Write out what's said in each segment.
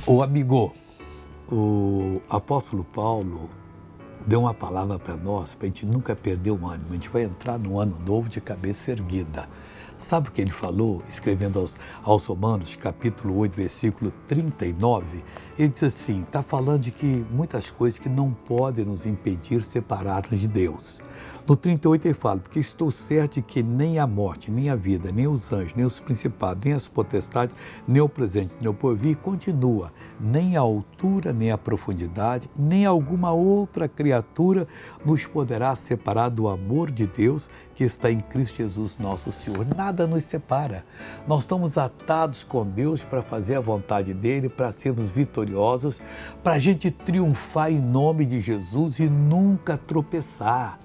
Ô amigo, o apóstolo Paulo deu uma palavra para nós, para a gente nunca perder o ânimo. A gente vai entrar no ano novo de cabeça erguida. Sabe o que ele falou, escrevendo aos Romanos, capítulo 8, versículo 39? Ele diz assim, está falando de que muitas coisas que não podem nos impedir separar-nos de Deus. No 38 ele fala, porque estou certo de que nem a morte, nem a vida, nem os anjos, nem os principados, nem as potestades, nem o presente, nem o porvir, continua, nem a altura, nem a profundidade, nem alguma outra criatura nos poderá separar do amor de Deus que está em Cristo Jesus nosso Senhor. Nada nos separa. Nós estamos atados com Deus para fazer a vontade dEle, para sermos vitoriosos, para a gente triunfar em nome de Jesus e nunca tropeçar.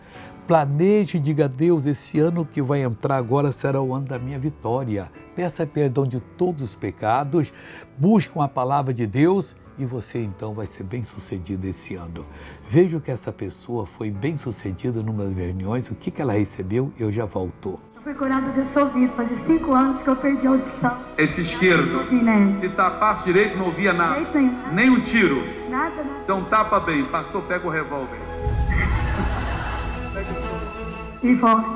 Planeje e diga a Deus, esse ano que vai entrar agora será o ano da minha vitória. Peça perdão de todos os pecados, busque a palavra de Deus e você então vai ser bem sucedido esse ano. Veja que essa pessoa foi bem sucedida numa das reuniões, o que ela recebeu, eu já voltou. Eu fui curada desse ouvido, fazia 5 anos que eu perdi a audição. Esse esquerdo, se tapasse direito não ouvia nada, nem um tiro. Nada. Então tapa bem, pastor pega o revólver. E volta.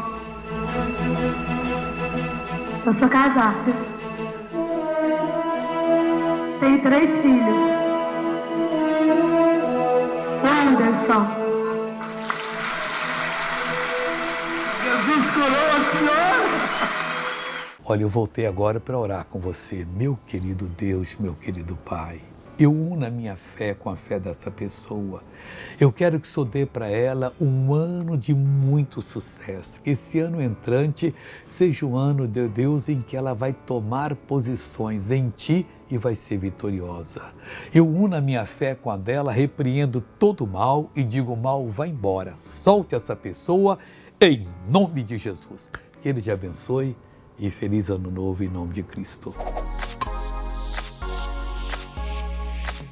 Eu sou casada. Tenho 3 filhos. O Anderson. Jesus curou a senhora. Olha, eu voltei agora para orar com você, meu querido Deus, meu querido Pai. Eu uno a minha fé com a fé dessa pessoa. Eu quero que o Senhor dê para ela um ano de muito sucesso. Que esse ano entrante seja um ano de Deus em que ela vai tomar posições em Ti e vai ser vitoriosa. Eu uno a minha fé com a dela, repreendo todo o mal e digo, mal, vai embora. Solte essa pessoa em nome de Jesus. Que Ele te abençoe e feliz ano novo em nome de Cristo.